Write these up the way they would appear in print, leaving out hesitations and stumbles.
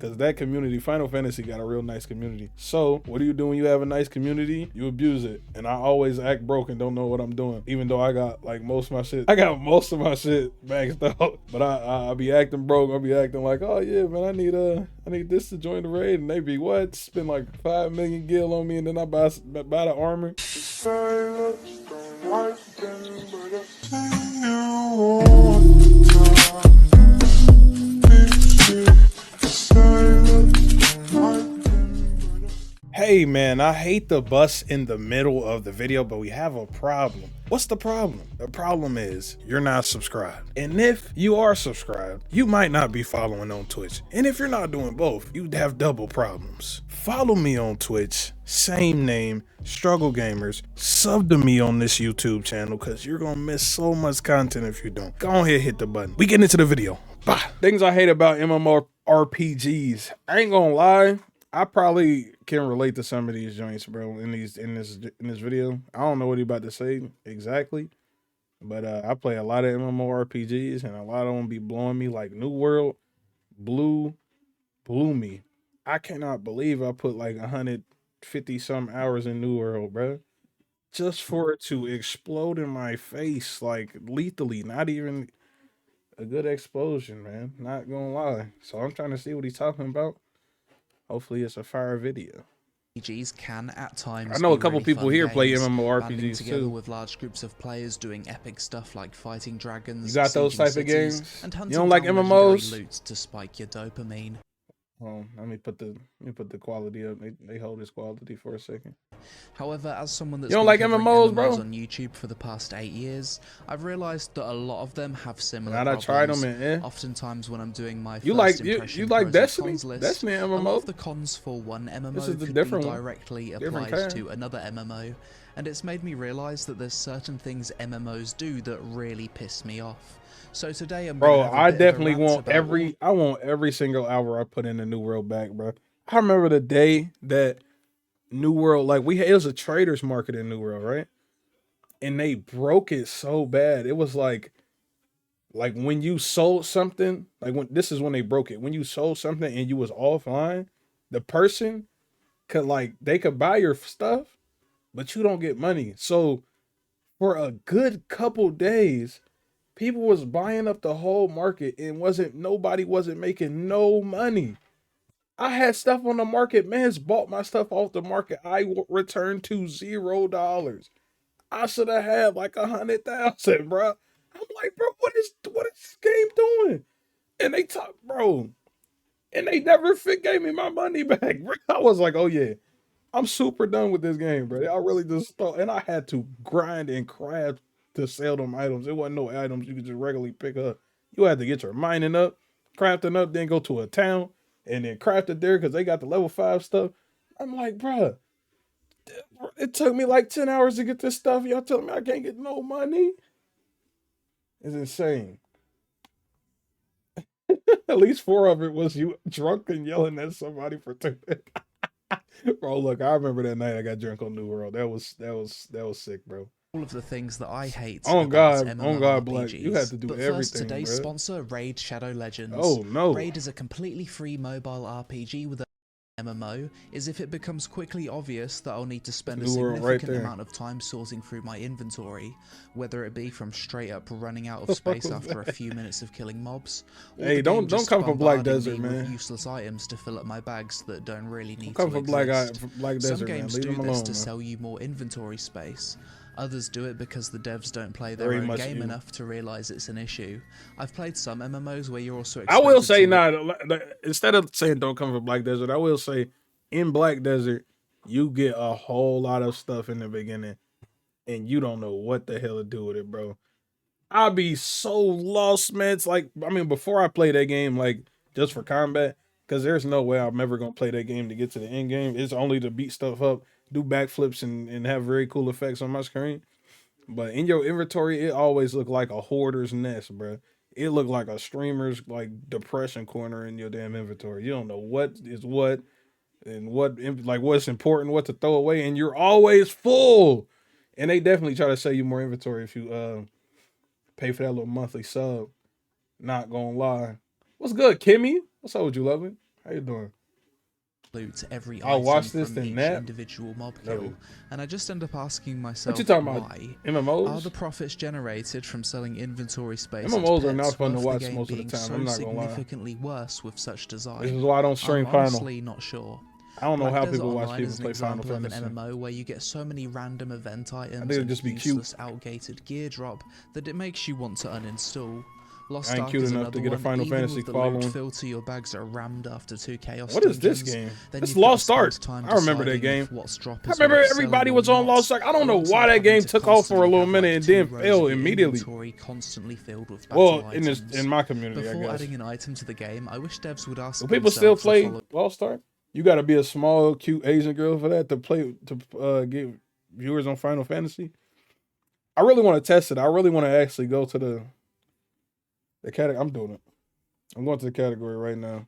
Because that community, Final Fantasy got a real nice community. So what do you do when you have a nice community? You abuse it. And I always act broke and don't know what I'm doing. Even though I got like most of my shit. I got most of my shit maxed out. But I be acting broke. I'll be acting like, oh yeah, man, I need this to join the raid. And they be what? Spend like 5 million gil on me and then I buy the armor. Hey man, I hate the bus in the middle of the video, but we have a problem. What's the problem? The problem is you're not subscribed. And if you are subscribed, you might not be following on Twitch. And if you're not doing both, you'd have double problems. Follow me on Twitch, same name, Struggle Gamers. Sub to me on this YouTube channel because you're gonna miss so much content if you don't. Go ahead, hit the button. We get into the video. Bye. Things I hate about MMORPGs. I ain't gonna lie. I probably can relate to some of these joints, bro, in this video. I don't know what he about to say exactly, but I play a lot of MMORPGs and a lot of them be blowing me like New World, blew me. I cannot believe I put like 150 some hours in New World, bro. Just for it to explode in my face like lethally, not even a good explosion, man. Not gonna lie. So I'm trying to see what he's talking about. Hopefully it's a fire video. RPGs can at times. I know a couple really people here play MMORPGs together too. With large groups of players doing epic stuff like fighting dragons. You got those type of games? And you don't like MMOs? Loot to spike your dopamine. Let me put the quality up. They hold this quality for a second. However, as someone that's you don't like MMOs, bro, on YouTube for the past 8 years, I've realized that a lot of them have similar problems. I tried them and oftentimes when I'm doing my you like Destiny? Destiny MMO. A lot of the cons for one MMO this is the could different be directly applied to another MMO, and it's made me realize that there's certain things MMOs do that really piss me off. So today I definitely want every single hour I put in the New World back, bro. I remember the day that New World, like it was a traders market in New World, right? And they broke it so bad. It was like when you sold something, this is when they broke it. When you sold something and you was offline, the person they could buy your stuff, but you don't get money. So for a good couple days, people was buying up the whole market and nobody wasn't making no money. I had stuff on the market. Man's bought my stuff off the market. I returned to $0. I should have had like 100,000, bro. I'm like, bro, what is this game doing? And they talk, bro, and they never gave me my money back. Bro. I was like, oh yeah, I'm super done with this game, bro. I really just thought, and I had to grind and craft to sell them items. It wasn't no items you could just regularly pick up. You had to get your mining up, crafting up, then go to a town and then craft it there because they got the level 5 stuff. I'm like, bruh, it took me like 10 hours to get this stuff. Y'all telling me I can't get no money? It's insane. At least 4 of it was you drunk and yelling at somebody for 2. Bro, look, I remember that night I got drunk on New World. That was sick, bro. All of the things that I hate. On God, Black, you had to do everything. First, today's bro. sponsor, Raid Shadow Legends. Oh no! Raid is a completely free mobile RPG with a MMO. Is if it becomes quickly obvious that I'll need to spend a significant amount of time sorting through my inventory, whether it be from straight up running out of space after a few minutes of killing mobs. Hey, don't come for Black Desert, man. With useless items to fill up my bags that don't really need to exist. Come for Black Desert, Some games man. Leave do them this alone, to man. sell you more inventory space. Others do it because the devs don't play their own game enough to realize it's an issue. I've played some MMOs where you're also I will say instead of saying don't come for Black Desert, I will say in Black Desert, you get a whole lot of stuff in the beginning and you don't know what the hell to do with it, bro. I'll be so lost, man. It's like, I mean, before I play that game, like just for combat, because there's no way I'm ever going to play that game to get to the end game. It's only to beat stuff up, do backflips and have very cool effects on my screen. But in your inventory, it always looked like a hoarder's nest, bro. It looked like a streamer's like depression corner in your damn inventory. You don't know what is what and what's important, what to throw away, and you're always full. And they definitely try to sell you more inventory if you pay for that little monthly sub. Not gonna lie. What's good, Kimmy? What's up with you, loving? How you doing? Loot every I'll item watch this from and each nap. individual mob Never. kill, and I just end up asking myself, What you talking why? about? MMOs? Are the profits generated from selling inventory space MMOs and are not pets fun to worth the watch game most of the being time. so I'm not gonna lie. significantly worse with such design? This is why I don't stream I'm Final. honestly not sure. I don't know Black how Desert people watch Online people is an play Final example of an Fantasy. MMO where you get so many random event items it'd and just be useless outdated gear drop that it makes you want to uninstall. Lost I ain't Ark cute is enough another to get a one. Final Even Fantasy with the following. loot filter, your bags are rammed after 2 chaos What is this dungeons. game? Then It's you've got to Lost spend Ark. time I remember that deciding game. if what's drop I is remember worth everybody selling was or on not, Lost Ark. I don't know alongside why that having game to took off for a constantly little have, minute like, and 2 then rows fell of your immediately. inventory constantly filled with Well, battle in this items. in my community, Before I guess. adding an item to the game, I wish devs would ask Do people still themselves the play following Lost Ark? You got to be a small, cute Asian girl for that to play to get viewers on Final Fantasy. I really want to test it. I really want to actually go to the category. I'm doing it. I'm going to the category right now.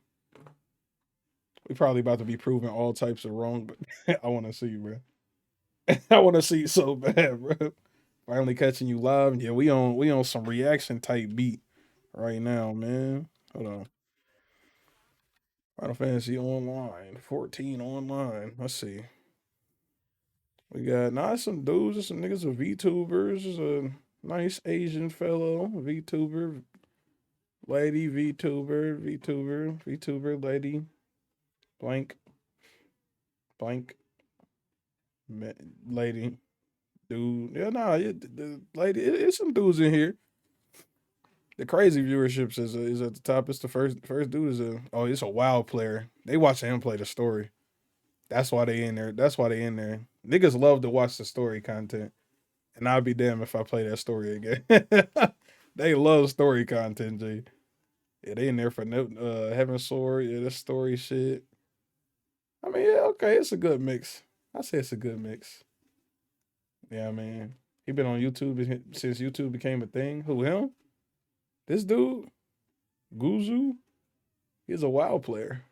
We probably about to be proven all types of wrong, but I want to see you, bro. I want to see you so bad, bro. Finally catching you live. Yeah, we on some reaction type beat right now, man. Hold on. Final Fantasy Online, 14 online. Let's see. We got some dudes, there's some niggas with VTubers. There's a nice Asian fellow, VTuber, lady, VTuber, lady, blank, blank, lady, dude. Yeah, the lady. It's some dudes in here. The crazy viewerships is at the top. It's the first dude is it's a WoW player. They watching him play the story. That's why they in there. That's why they in there. Niggas love to watch the story content. And I'll be damned if I play that story again. They love story content, G. Yeah, they in there for Heaven Sword. Yeah, this story shit. I mean, yeah, okay, it's a good mix. I say it's a good mix. Yeah, man. He been on YouTube since YouTube became a thing. Who, him? This dude? Guzu? He's a WoW player.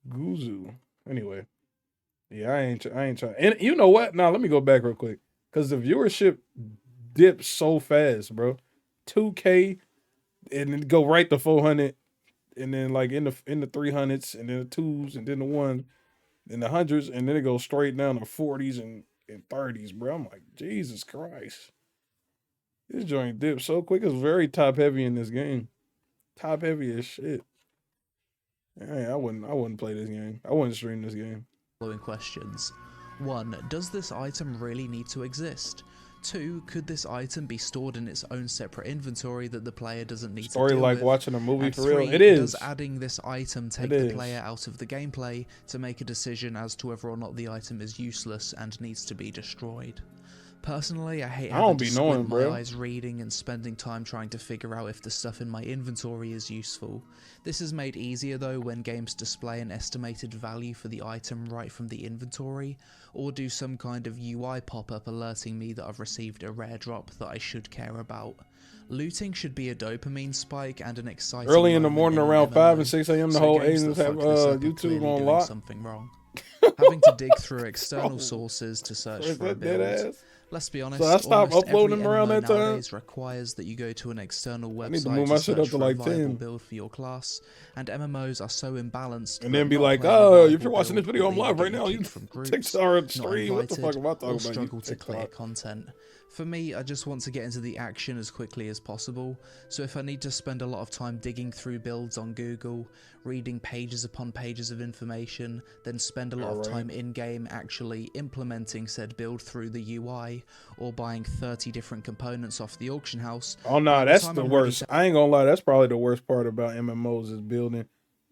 Guzu. Anyway. Yeah, I ain't trying. And you know what? Now let me go back real quick. Cause the viewership dipped so fast, bro. 2K and then go right to 400, and then like in the 300s, and then the twos, and then the ones, and the hundreds, and then it goes straight down to 40s and 30s, bro. I'm like, Jesus Christ. This joint dipped so quick. It's very top heavy in this game. Top heavy as shit. Hey, I wouldn't play this game. I wouldn't stream this game. Following questions. 1. Does this item really need to exist? 2. Could this item be stored in its own separate inventory that the player doesn't need Story to deal like with? watching a movie And for 3, real. It is. Does adding this item take the player out of the gameplay to make a decision as to whether or not the item is useless and needs to be destroyed? Personally, I hate having to squint my eyes reading and spending time trying to figure out if the stuff in my inventory is useful. This is made easier though when games display an estimated value for the item right from the inventory, or do some kind of UI pop-up alerting me that I've received a rare drop that I should care about. Looting should be a dopamine spike and an exciting early in the morning around 5 and 6 a.m. the whole Asians have YouTube on lock. Something wrong. Having to dig through external sources to search for a build. Let's be honest, so I stopped uploading them around that time. Requires that you go to an external website I need to move my shit up to like 10. Build for your class, and MMOs are so imbalanced. And then be like, oh, if you're watching this video, I'm live right now. You take our stream. What the fuck am I talking about? Struggle to clear content. For me, I just want to get into the action as quickly as possible, so if I need to spend a lot of time digging through builds on Google, reading pages upon pages of information, then spend a lot of time in-game actually implementing said build through the UI, or buying 30 different components off the auction house. Oh no, that's the worst. I ain't gonna lie, that's probably the worst part about MMOs is building.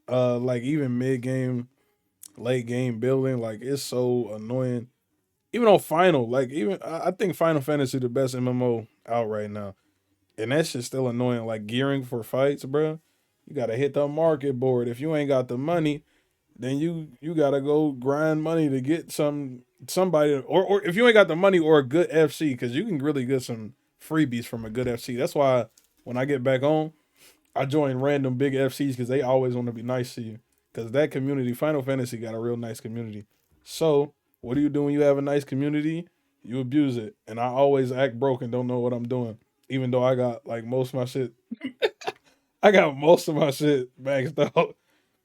Like even mid-game, late game building, like it's so annoying. Even on Final, like even I think Final Fantasy the best MMO out right now, and that shit's still annoying. Like gearing for fights, bro. You gotta hit the market board. If you ain't got the money, then you gotta go grind money to get somebody, or if you ain't got the money or a good FC, because you can really get some freebies from a good FC. That's why when I get back home, I join random big FCs because they always want to be nice to you. Because that community, Final Fantasy got a real nice community. So what do you do when you have a nice community? You abuse it. And I always act broke and don't know what I'm doing. Even though I got like most of my shit. I got most of my shit maxed out.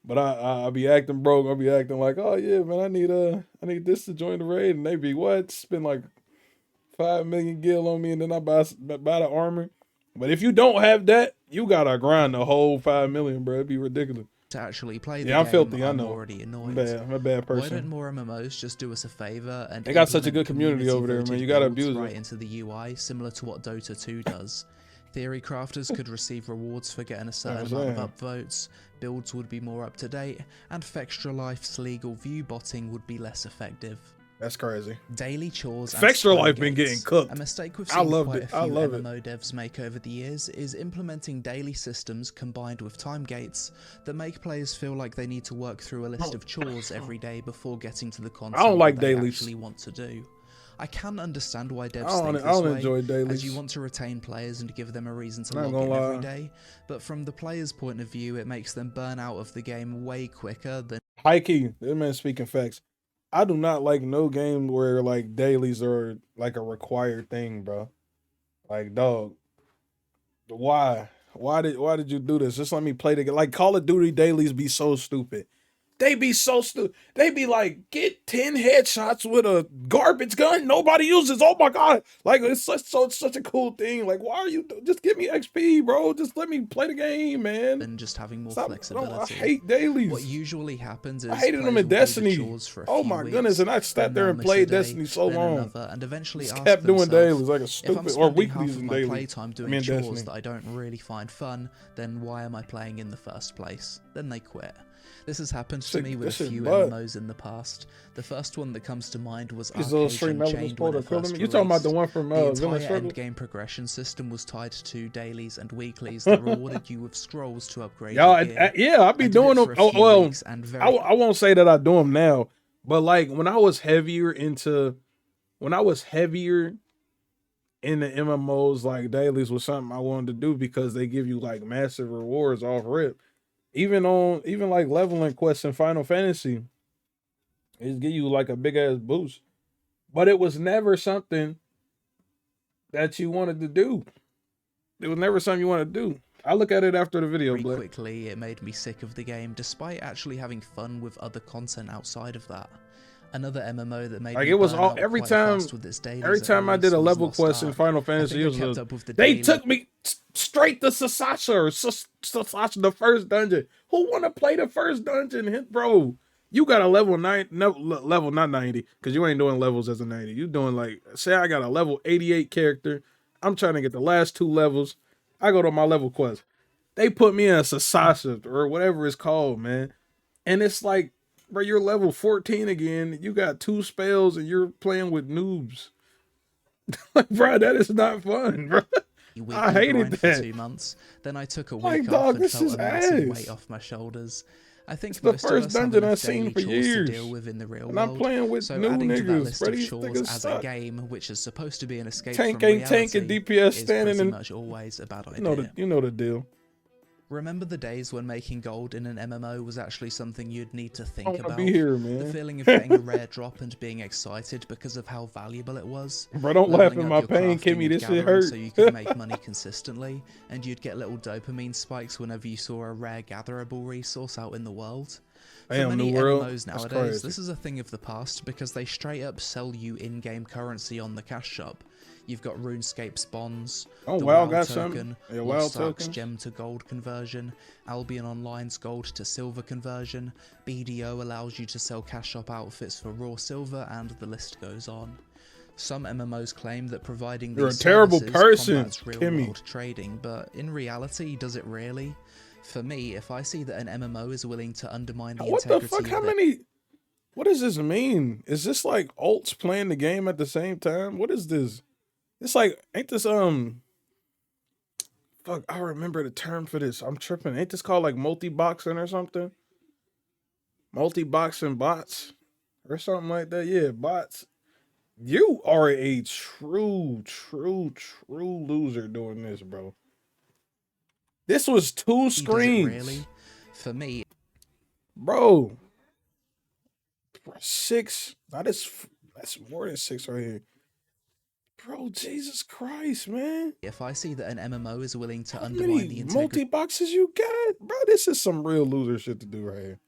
But I be acting broke. I be acting like, oh yeah, man, I need this to join the raid, and they be what? Spend like 5 million gil on me, and then I buy the armor. But if you don't have that, you gotta grind the whole 5 million, bro. It'd be ridiculous. To actually play the Yeah, I'm game, filthy. I I'm know. already annoyed. I'm a bad person. Why don't more MMOs just do us a favor and they got such a good community over there, man. You gotta abuse right it. into the UI, similar to what Dota 2 does. Theory crafters could receive rewards for getting a certain amount of upvotes, builds would be more up to date, and Fextra Life's legal view botting would be less effective. That's crazy. Daily chores and Fextra Life been getting cooked. A mistake we've seen quite a few MMO it. devs make over the years is implementing daily systems combined with time gates that make players feel like they need to work through a list of chores every day before getting to the content I don't like they dailies. actually want to do. I can understand why devs I think this don't way, enjoy dailies. as you want to retain players and give them a reason to log in every day, but from the player's point of view, it makes them burn out of the game way quicker than... High key, this man speaking facts. I do not like no game where like dailies are like a required thing, bro. Like, dog, why? Why did you do this? Just let me play the game. Like, Call of Duty dailies be so stupid. They be so stupid. They be like, get 10 headshots with a garbage gun nobody uses. Oh my god! Like, it's such a cool thing. Like, why are you just give me XP, bro? Just let me play the game, man. And just having more flexibility. I hate dailies. What usually happens is I hated them in Destiny. Oh my goodness! And I sat there and played Destiny so long. And eventually just kept doing dailies like a stupid, or weeklies and dailies. Playtime doing chores that I don't really find fun, then why am I playing in the first place? Then they quit. This has happened to me with a few MMOs in the past. The first one that comes to mind was Arcade Unchained when it first released. You talking about the one from the entire end-game progression system was tied to dailies and weeklies that rewarded you with scrolls to upgrade your gear. Yeah, I be doing them. Oh, well, I won't say that I do them now, but like when I was heavier in the MMOs, like dailies was something I wanted to do because they give you like massive rewards off rip. Even like leveling quests in Final Fantasy, it give you like a big ass boost. But it was never something that you wanted to do. It was never something you wanted to do. I look at it after the video. Very quickly, it made me sick of the game, despite actually having fun with other content outside of that. Another MMO that made like me it was burn all out every quite time. fast with its dailies Every time I did a level quest in Final Fantasy, they took me straight to Sasasha or Sasasha, the first dungeon. Who want to play the first dungeon, bro? You got a level 9, no, level not 90, because you ain't doing levels as a 90. You doing like, say I got a level 88 character. I'm trying to get the last 2 levels. I go to my level quest. They put me in a Sasasha or whatever it's called, man. And it's like, bro, you're level 14 again. You got 2 spells and you're playing with noobs. Like, bro, that is not fun, bro. I hated that. For 2 months. Then I took a week off and felt a massive weight off my shoulders. I think it's the first dungeon I've seen for years. To deal with in the real and I'm playing with new niggas. Bro, these niggas as suck. A game, which is supposed to be an escape tank from reality, tank and DPS standing and much always a bad idea. You know the deal. Remember the days when making gold in an MMO was actually something you'd need to think about? Be here, man. The feeling of getting a rare drop and being excited because of how valuable it was. Bro, don't laugh at my pain, Kimmy. This shit hurt. So you could make money consistently, and you'd get little dopamine spikes whenever you saw a rare gatherable resource out in the world. For many MMOs nowadays, this is a thing of the past because they straight up sell you in-game currency on the cash shop. You've got RuneScape's bonds, the WoW token, Lost Ark's gem to gold conversion, Albion Online's gold to silver conversion, BDO allows you to sell cash shop outfits for raw silver, and the list goes on. Some MMOs claim that providing these services combats real-world trading, but in reality, does it really? For me, if I see that an MMO is willing to undermine the integrity of What the fuck? What does this mean? Is this like alts playing the game at the same time? What is this? It's like, ain't this, fuck, I remember the term for this. I'm tripping. Ain't this called like multi-boxing or something? Multi-boxing bots or something like that. Yeah, bots. You are a true loser doing this, bro. This was 2 screens. Really? For me. Bro. 6. That's more than 6 right here. Bro, Jesus Christ, man. If I see that an MMO is willing to How undermine many the integrity multi-boxes you got? Bro, this is some real loser shit to do right here.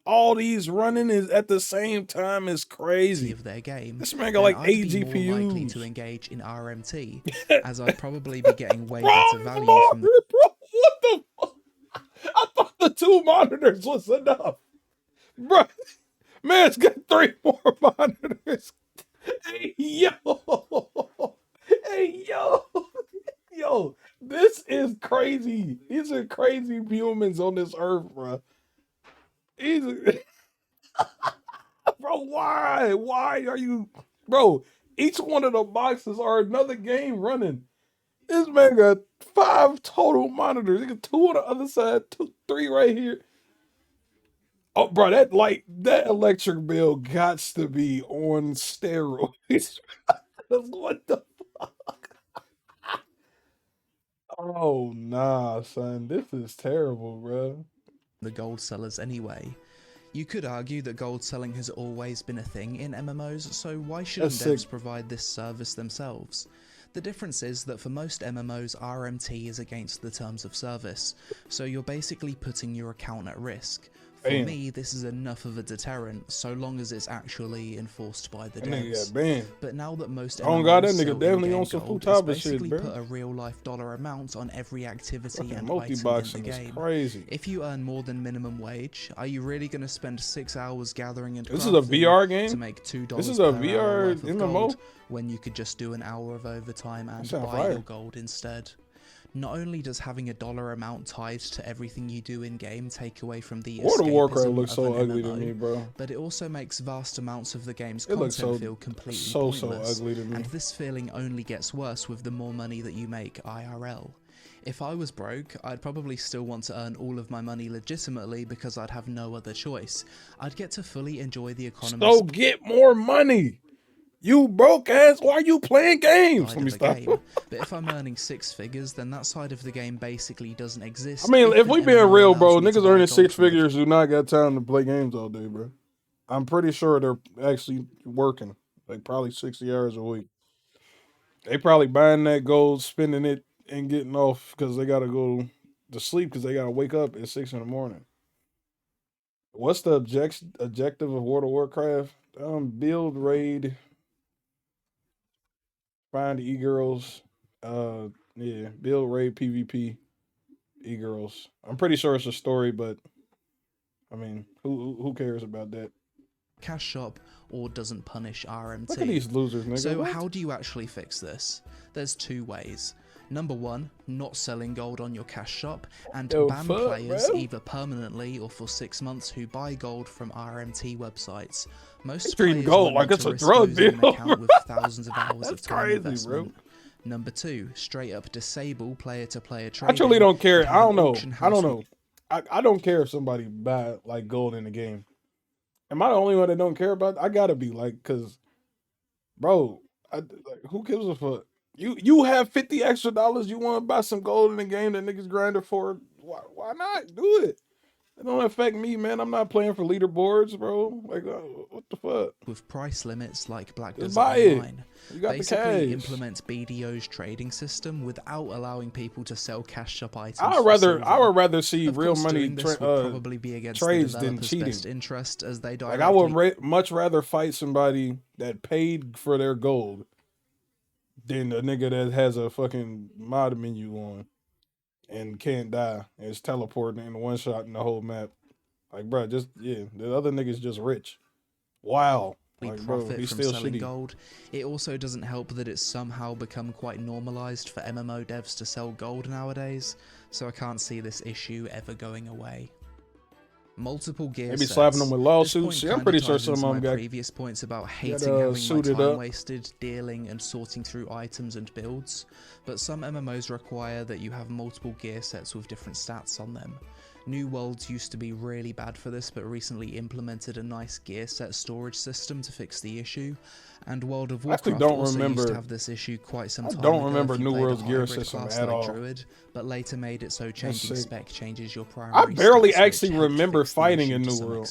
All these running is at the same time is crazy. of their game, This man got then like I'd 8 be more likely GPUs. to engage in RMT, as I'd probably be getting way Bro, better it's value longer, from the bro. What the fuck? I thought the 2 monitors was enough. Bro, man's got 3 more monitors. Hey, yo. Hey, yo. Yo, this is crazy. These are crazy humans on this earth, bro. These are... Bro, why? Why are you... Bro, each one of the boxes are another game running. This man got 5 total monitors. He got 2 on the other side, 3 right here. Oh, bro, that electric bill gots to be on steroids. What the fuck? Oh, nah, son. This is terrible, bro. the gold sellers anyway. You could argue that gold selling has always been a thing in MMOs, so why shouldn't devs provide this service themselves? The difference is that for most MMOs, RMT is against the terms of service, so you're basically putting your account at risk. For me, this is enough of a deterrent, so long as it's actually enforced by the devs. But now that most MMOs sell in-game gold, it's basically put a real-life dollar amount on every activity and item in the game. Crazy. If you earn more than minimum wage, are you really going to spend 6 hours gathering and this is a VR game to make $2 this is a per VR hour worth of MMO gold, when you could just do an hour of overtime and buy your gold instead? Not only does having a dollar amount tied to everything you do in-game take away from the World of Warcraft escapism looks of so an ugly MMO, to me, bro. but it also makes vast amounts of the game's It looks content so feel completely so pointless, ugly to me. and this feeling only gets worse with the more money that you make IRL. If I was broke, I'd probably still want to earn all of my money legitimately because I'd have no other choice. I'd get to fully enjoy the economy. So get more money. You broke ass, why are you playing games? Let me stop. But if I'm earning 6 figures, then that side of the game basically doesn't exist. I mean, if we being real, bro, niggas earning 6 figures do not got time to play games all day, bro. I'm pretty sure they're actually working, like probably 60 hours a week. They probably buying that gold, spending it, and getting off because they gotta go to sleep because they gotta wake up at 6 in the morning. What's the objective of World of Warcraft? Build, raid, find e-girls. Yeah, build, raid, PvP, e-girls. I'm pretty sure it's a story, but I mean, who cares about that? Cash shop or doesn't punish RMT. Look at these losers, nigga. So how do you actually fix this? There's 2 ways. Number 1, not selling gold on your cash shop, and ban players either permanently or for 6 months who buy gold from RMT websites. Most players gold like it's a drug deal, an account with thousands of hours of time investment. Bro. Number 2, straight up disable player-to-player trading. I truly don't care. I don't know. I don't care if somebody buy like gold in the game. Am I the only one that don't care about it? I gotta be like, cause, bro, who gives a fuck? You have $50 extra. You want to buy some gold in the game that niggas grinder for? Why not do it? It don't affect me, man. I'm not playing for leaderboards, bro. Like, what the fuck? With price limits like Black Desert Online. You got basically implement BDO's trading system without allowing people to sell cash shop items. I would rather see real money probably be against trades the than cheating. Best interest, as they like I would much rather fight somebody that paid for their gold than a nigga that has a fucking mod menu on and can't die and is teleporting in one shot in the whole map. Like, bro, the other nigga's just rich. Wow. Like, profit from selling gold. It also doesn't help that it's somehow become quite normalized for MMO devs to sell gold nowadays, so I can't see this issue ever going away. Multiple gear maybe sets. Slapping them with lawsuits. Yeah, I'm pretty sure some of them got previous points about hating having my time wasted dealing and sorting through items and builds, but some MMOs require that you have multiple gear sets with different stats on them. New Worlds used to be really bad for this, but recently implemented a nice gear set storage system to fix the issue. And World of Warcraft also used to have this issue quite some time ago. I don't remember New World's gear system at all. Druid, but later made it so changing spec changes your primary. I barely actually remember fighting in New World.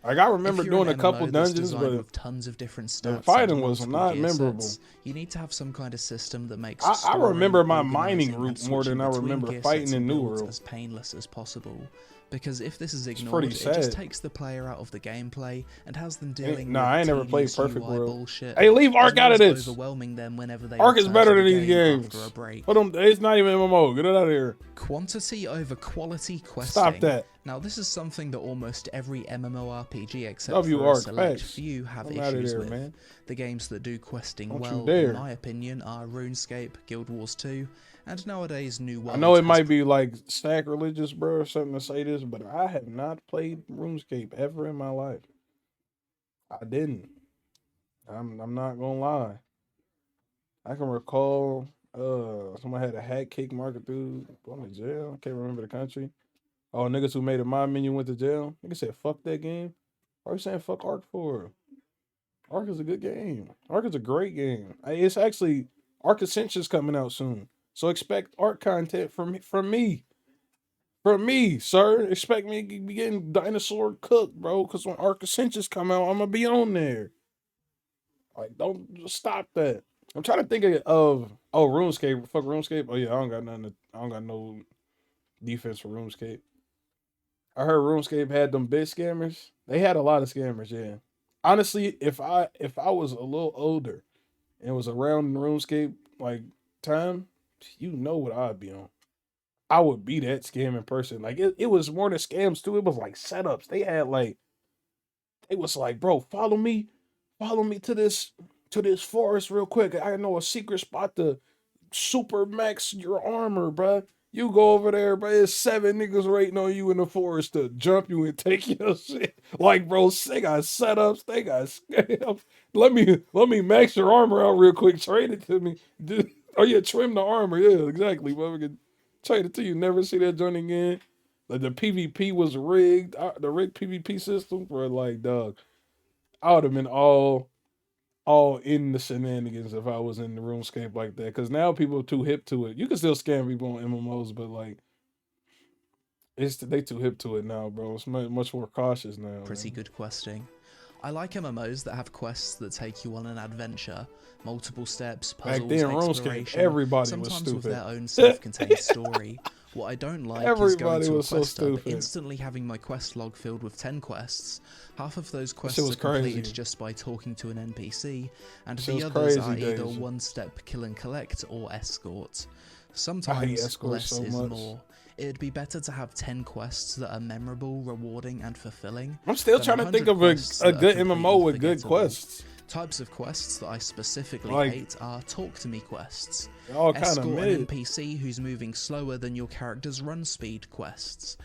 Like I remember doing a couple dungeons, but with tons of different stats, the fighting was not memorable. You need to have some kind of system that makes. I remember my mining route more than I remember fighting in New World. As painless as possible. Because if this is ignored, it just takes the player out of the gameplay and has them dealing with I ain't never played Perfect World. Bullshit, hey, leave Ark out of this. Overwhelming them whenever they Ark is better than these games. It's not even MMO. Get it out of here. Quantity over quality questing. Stop that. Now, this is something that almost every MMORPG except for a select few have issues with. Man. The games that do questing well, in my opinion, are RuneScape, Guild Wars 2, and nowadays New World. I know it might be like sacrilegious, bro, or something to say this, but I have not played RuneScape ever in my life. I didn't. I'm not gonna lie. I can recall somebody had a hat kick market dude going to jail. I can't remember the country. Oh, niggas who made a mod menu went to jail. Niggas said fuck that game. Why are you saying fuck Ark for? Ark is a good game. Ark is a great game. It's actually Ark Ascension's coming out soon. So expect Ark content from me. From me, sir. Expect me to be getting dinosaur cooked, bro. Because when Ark Ascensions come out, I'm going to be on there. Like, don't stop that. I'm trying to think of RuneScape. Fuck RuneScape. Oh, yeah, I don't got no defense for RuneScape. I heard RuneScape had them big scammers. They had a lot of scammers, yeah. Honestly, if I was a little older and was around RuneScape, like, time, you know what I'd be on. I would be that scamming person. Like it was more than scams too. It was like setups. They was like, bro, follow me to this forest real quick. I know a secret spot to super max your armor, bro. You go over there, bro. There's 7 niggas waiting on you in the forest to jump you and take your shit. Like, bro, they got setups. They got scams. Let me max your armor out real quick. Trade it to me. Oh yeah, trim the armor. Yeah, exactly. Motherfucker, trade it to you. Never see that joint again. Like the PvP was rigged. The rigged PvP system were like, dog. I would have been all in the shenanigans if I was in the RuneScape like that. Because now people are too hip to it. You can still scam people on MMOs, but like, they too hip to it now, bro. It's much more cautious now. Pretty good questing. I like MMOs that have quests that take you on an adventure, multiple steps, puzzles, back then, exploration, everybody sometimes was stupid. With their own self-contained story. What I don't like is going to a quest hub, instantly having my quest log filled with 10 quests. Half of those quests are completed just by talking to an NPC, and the others are either one-step kill and collect or escort. Sometimes less is more. It'd be better to have 10 quests that are memorable, rewarding, and fulfilling. I'm still trying to think of a good MMO with good quests. Types of quests that I specifically hate are talk to me quests. Escort an NPC who's moving slower than your character's run speed quests.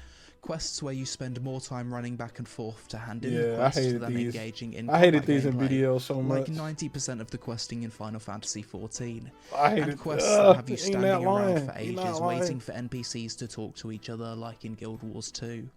Quests where you spend more time running back and forth to hand in quests than engaging in I hated these in BDL so like much. 90% of the questing in Final Fantasy XIV. I hated and quests that have you standing around for ages waiting for NPCs to talk to each other like in Guild Wars 2.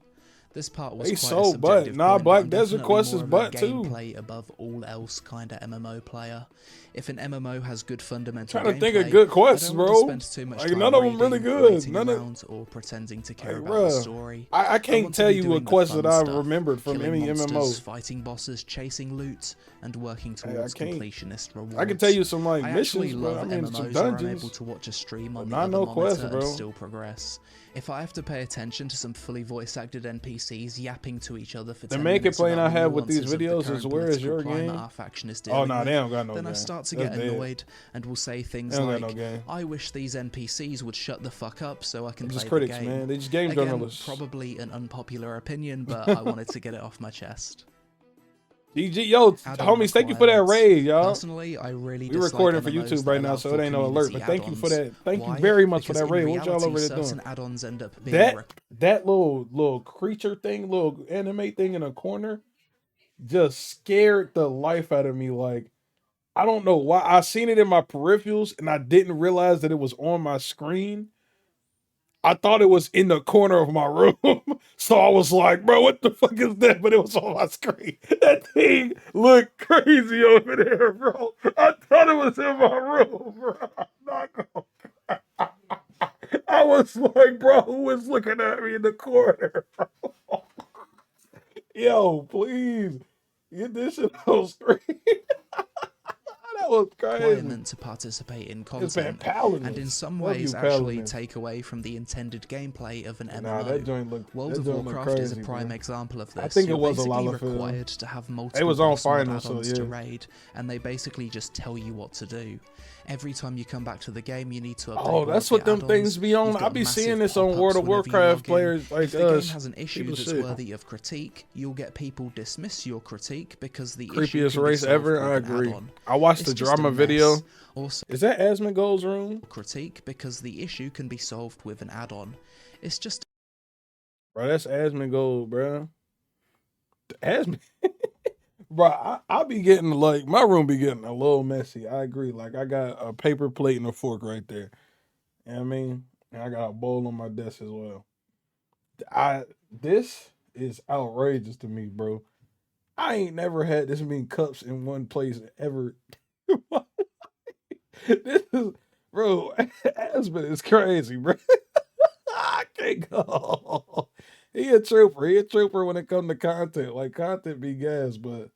This part was quite a subjective point, Black Desert Quest is butt too. Gameplay above all else kind of MMO player. If an MMO has good fundamental gameplay, trying to think of good quests, bro. Like none of them really good. None of or pretending to care about the story. I can't tell you a quest that I remembered from any MMO. Fighting bosses, chasing loot, and working towards completionist rewards. I can tell you some like missions, bro. I mean some MMOs dungeons. I'm able to watch a stream on the other monitor and still progress. If I have to pay attention to some fully voice-acted NPCs yapping to each other for 10 minutes, the main complaint I have with these videos is where is your game? Our faction is dealing they don't got no then game. I start to get annoyed and will say things like, I wish these NPCs would shut the fuck up so I can play the game. Man. They're just game journalists. Probably an unpopular opinion, but I wanted to get it off my chest. GG, yo, homies, thank you for that raid, y'all. Personally, I really we're recording for YouTube right now, so it ain't no alert. But thank you for that. Thank you very much for that raid. What y'all over there doing? Add-ons end up being that little creature thing, little anime thing in a corner, just scared the life out of me. Like, I don't know why. I seen it in my peripherals and I didn't realize that it was on my screen. I thought it was in the corner of my room. So I was like, bro, what the fuck is that? But it was on my screen. That thing looked crazy over there, bro. I thought it was in my room, bro. I'm not gonna... I was like, bro, who is looking at me in the corner? Yo, please get this shit on screen. That was crazy. Requirement to participate in It's been content, Paladins. and in some Love ways you, actually Paladins. take away from the intended gameplay of an MMO. Nah, that joint looked, World that of joint Warcraft looked is a crazy, prime bro. example of this. I think it You're was a basically Lalafell. required to have multiple It was on boss mod finals, so add-ons yeah. to raid, and they basically just tell you what to do. Every time you come back to the game, you need to update Oh, that's what them things be on. I be seeing this on World of Warcraft players like us. If the us. game has an issue People that's shit. worthy of critique, you'll get people dismiss your critique because the issue Creepiest can be race solved ever. with I an agree. add-on. I watched It's the just a drama mess. video. Also, Is that Asmongold's room? critique because the issue can be solved with an add-on. It's just Bro, that's Asmongold, bro. Asmon. Bro, I be getting like my room be getting a little messy. I agree. Like I got a paper plate and a fork right there. You know what I mean? And I got a bowl on my desk as well. This is outrageous to me, bro. I ain't never had this many cups in one place ever. This is, bro, Aspen is crazy, bro. I can't go. He a trooper. He a trooper when it comes to content. Like content be gas, but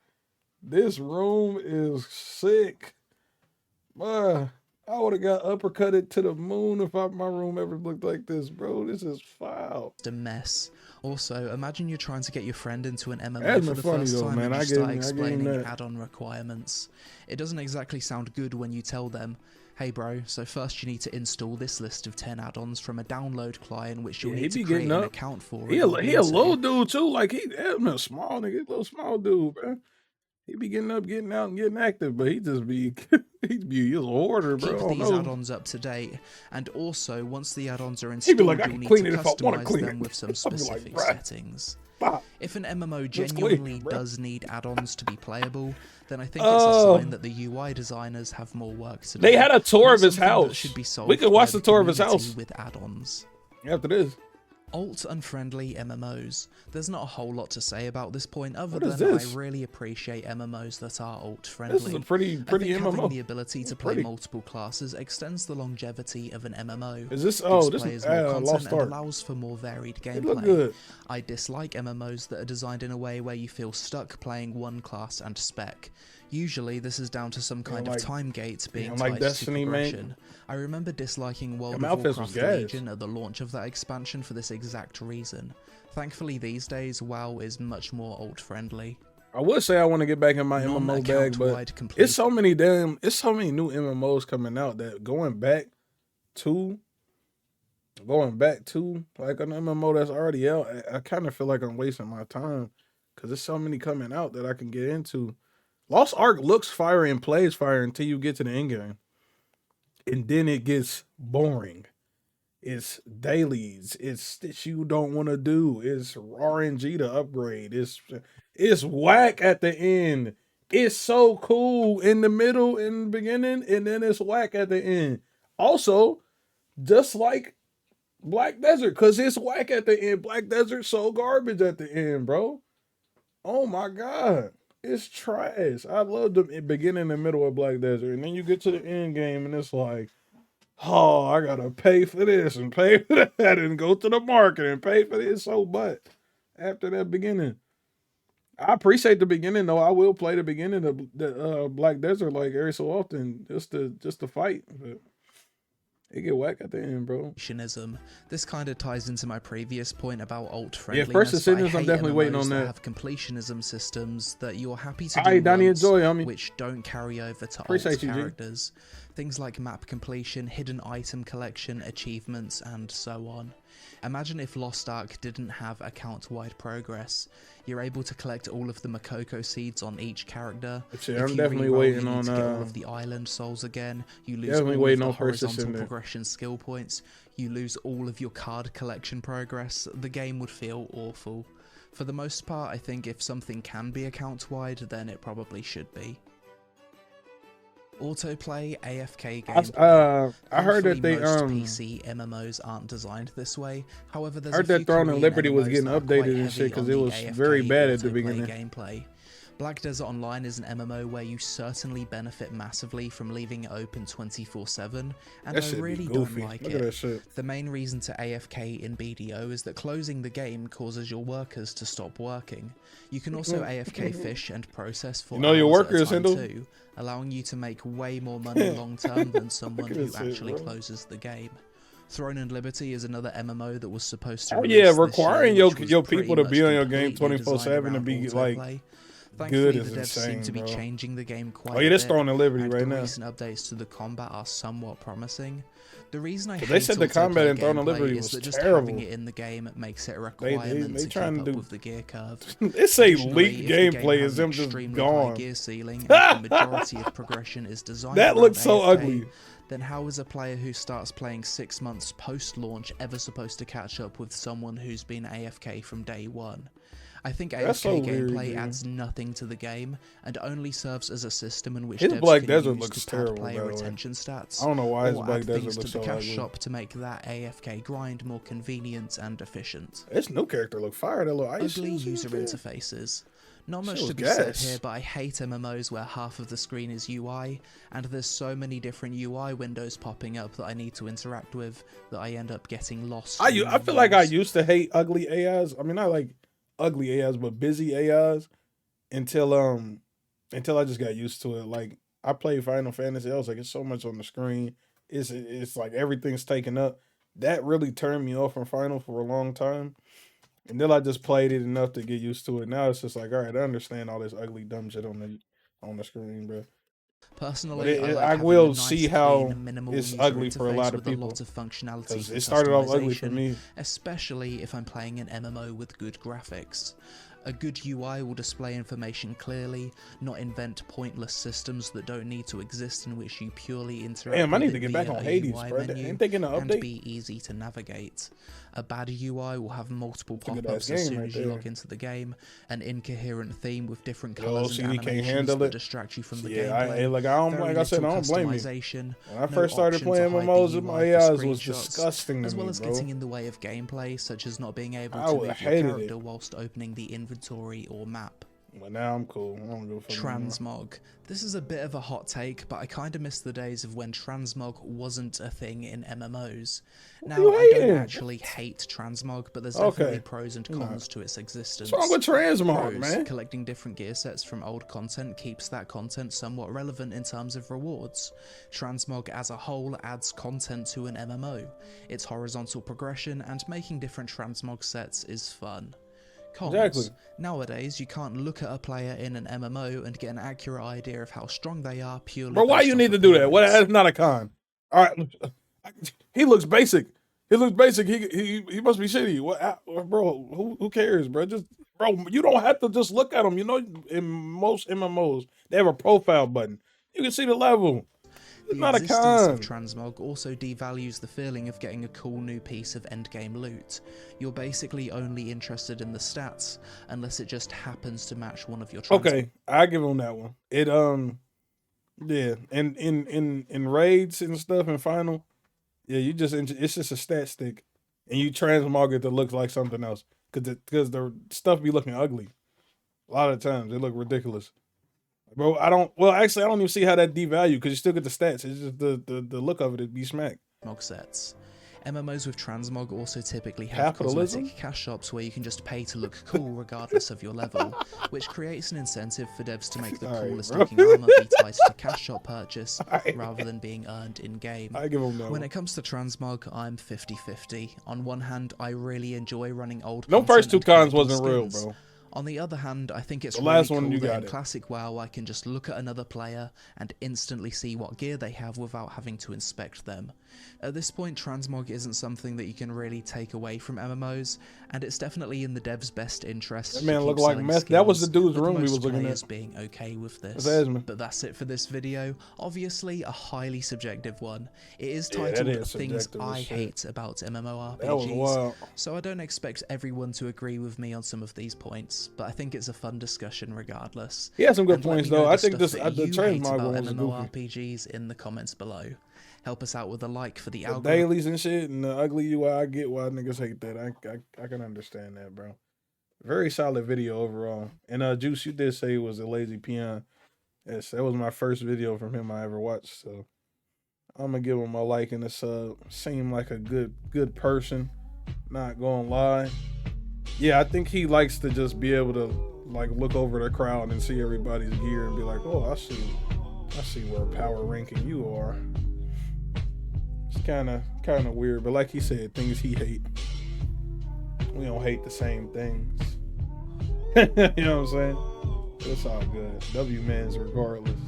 this room is sick. I would have got uppercutted to the moon if my room ever looked like this, bro. This is foul. a mess. Also, imagine you're trying to get your friend into an MMO That's for been the funny first though, time man. and you I start gave him explaining that. add-on requirements. It doesn't exactly sound good when you tell them, hey bro, so first you need to install this list of 10 add-ons from a download client which you'll need to create an account for. He a little dude too. Like he a small nigga, a little small dude, bro. He be getting up, getting out, and getting active, but he just be he's a hoarder, bro. Keep these add-ons up to date, and also once the add-ons are installed, like, you'll need to customize them with some specific settings. Stop. If an MMO genuinely does need add-ons to be playable, then I think it's a sign that the UI designers have more work to do. They had a tour of his house. Should be solved we could watch the tour of his house with add-ons. after this. Alt-unfriendly MMOs. There's not a whole lot to say about this point other What than is this? I really appreciate MMOs that are alt-friendly. This is a pretty I think MMO. having the ability to play multiple classes extends the longevity of an MMO. Is this? Gives This players is more content Lost and Ark. allows for more varied It look gameplay. good. I dislike MMOs that are designed in a way where you feel stuck playing one class and spec. Usually this is down to some kind of time gate being tied Destiny, to mate. progression. I remember disliking World Yeah, of Malphite was Warcraft gas. Legion at the launch of that expansion for this exact reason. Thankfully these days, WoW is much more alt-friendly. I would say I want to get back in my MMO bag, but it's so many new MMOs coming out that going back to like an MMO that's already out, I kind of feel like I'm wasting my time because there's so many coming out that I can get into. Lost Ark looks fire and plays fire until you get to the end game, and then it gets boring. It's dailies. It's that you don't want to do. It's RNG to upgrade. It's whack at the end. It's so cool in the middle, in the beginning, and then it's whack at the end. Also, just like Black Desert, because it's whack at the end. Black Desert so garbage at the end, bro. Oh my god. It's trash. I love the beginning and middle of Black Desert. And then you get to the end game and it's like, oh, I gotta pay for this and pay for that and go to the market and pay for this. So but after that beginning. I appreciate the beginning though. I will play the beginning of the Black Desert like every so often just to fight. But it get whack at the end, bro. This kind of ties into my previous point about alt-friendliness. Yeah, First Ascendants, I'm definitely waiting on that. Have completionism systems that you're happy to do once, enjoy, homie. which don't carry over to Appreciate alt characters. Things like map completion, hidden item collection, achievements, and so on. Imagine if Lost Ark didn't have account-wide progress. You're able to collect all of the Makoko seeds on each character. I'm definitely waiting on get all of the island souls again. You lose definitely all waiting of on the horizontal Persistent. progression skill points. You lose all of your card collection progress. The game would feel awful. For the most part, I think if something can be account-wide, then it probably should be. Autoplay, AFK gameplay. I heard that Thankfully, they most PC MMOs aren't designed this way. However, there's a heard few that Throne and Korean Liberty was MMOs getting that are quite updated and shit heavy because on it the was AFK very bad at the autoplay beginning. gameplay. Black Desert Online is an MMO where you certainly benefit massively from leaving it open 24/7, and I really don't like Look it. at that shit. The main reason to AFK in BDO is that closing the game causes your workers to stop working. You can also AFK fish and process for hours your worker at a is time Hindle? too, allowing you to make way more money long term than someone who actually closes the game. Throne and Liberty is another MMO that was supposed to release requiring this year, your people to be on your game completely 24/7 and be autoplay. like Thankfully, good is the devs insane, seem to be bro. changing the game quite Oh yeah, a that's bit, Throne and Liberty and right the now. recent updates to the combat are somewhat promising. The reason I hate they said the combat autoplay in Throne and Liberty gameplay was is that just terrible. having it in the game makes it a requirement to keep up with the gear curve. They say Additionally, leaked if the game gameplay has is an them just extremely gone. high gear ceiling and the majority of progression is designed That around looks so AFK, ugly. then how is a player who starts playing 6 months post-launch ever supposed to catch up with someone who's been AFK from day one? I think AFK gameplay adds nothing to the game and only serves as a system in which devs Black can Desert use looks to pad terrible, player by the way. retention stats, I don't know why his or Black add Desert things looks to the so cash ugly. shop to make that AFK grind more convenient and efficient. This new character look fire. That little ice Ugly shoes user in there. interfaces. Not much Shit to be was said gas. here, but I hate MMOs where half of the screen is UI, and there's so many different UI windows popping up that I need to interact with that I end up getting lost. I feel like I used to hate ugly AIs. I mean, not like ugly AIs, but busy AIs until I just got used to it. Like I played Final Fantasy, I was like, it's so much on the screen. It's like everything's taken up. That really turned me off from Final for a long time. And then I just played it enough to get used to it. Now it's just like, all right, I understand all this ugly dumb shit on the screen, bro. Personally, But I will having a nice, see how clean, minimal it's user ugly for a interface lot of with people. a lot of functionality Because for it started off ugly for customization, me. especially if I'm playing an MMO with good graphics. A good UI will display information clearly, not invent pointless systems that don't need to exist in which you purely interact Damn, I need with to it get back via on a Hades, UI bro. menu, Ain't they getting an and update? be easy to navigate. A bad UI will have multiple That's a good pop-ups ass as game soon right as you there. log into the game, an incoherent theme with different Yo, colours and OCD can't animations handle that it. distract you from the Yeah, gameplay. like I said, I don't blame you. Customization, When I first started playing MMOs, my AIs was disgusting to as well me, as bro. getting in the way of gameplay, such as not being able I to would move your hated character it. whilst opening the inventory or map. But now I'm cool. I don't give a fuck anymore. Transmog. This is a bit of a hot take, but I kinda miss the days of when transmog wasn't a thing in MMOs. Now, I don't actually hate transmog, but there's definitely pros and cons to its existence. What's wrong with transmog, Pros, man? collecting different gear sets from old content keeps that content somewhat relevant in terms of rewards. Transmog as a whole adds content to an MMO. Its horizontal progression and making different transmog sets is fun. Cons. Exactly. Nowadays, you can't look at a player in an MMO and get an accurate idea of how strong they are purely. Bro, why you need to do that? What? That's not a con. All right, he looks basic. He looks basic. He must be shitty. What, bro? Who cares, bro? Just bro, you don't have to just look at him. You know, in most MMOs, they have a profile button. You can see the level. It's not a existence con. of transmog also devalues the feeling of getting a cool new piece of endgame loot. You're basically only interested in the stats, unless it just happens to match one of your transmog. Okay, I give him that one. It yeah, and in raids and stuff in final, yeah, it's just a stat stick, and you transmog it to look like something else, because the stuff be looking ugly. A lot of times they look ridiculous. Bro, I don't even see how that devalue, because you still get the stats. It's just the look of it be smack. Sets. MMOs with transmog also typically have cosmetic cash shops where you can just pay to look cool regardless of your level, which creates an incentive for devs to make the coolest looking armor be tied to cash shop purchase rather than being earned in game. I give them no. When it comes to transmog, I'm 50-50. On one hand, I really enjoy running old No, content first two and cons collecting wasn't real, skins. bro. On the other hand, I think it's The really last cool one you that got in it. classic WoW I can just look at another player and instantly see what gear they have without having to inspect them. At this point, transmog isn't something that you can really take away from MMOs, and it's definitely in the devs' best interest. That to man keep looked like selling meth. That was skins, the dude's with room he most was looking players at. being okay with this. That's Asmon. But that's it for this video. Obviously, a highly subjective one. It is Yeah, that titled is Things subjective I as shit. Hate About That was MMORPGs, wild. so I don't expect everyone to agree with me on some of these points. this, but I think it's a fun discussion regardless. He has some good And let points me know though. the I think stuff this that the you hate transmog about one was goofy. MMORPGs in the comments below. Help us out with a like for the The algorithm. dailies and shit and the ugly UI. I get why niggas hate that. I can understand that, bro. Very solid video overall. And Juice, you did say he was a lazy peon. Yes, that was my first video from him I ever watched. So I'm gonna give him a like and a sub. Seemed like a good person. Not gonna lie. Yeah, I think he likes to just be able to like look over the crowd and see everybody's gear and be like, oh, I see where power ranking you are. It's kind of weird, but like he said, things he hate. We don't hate the same things. You know what I'm saying? It's all good. W-mans regardless.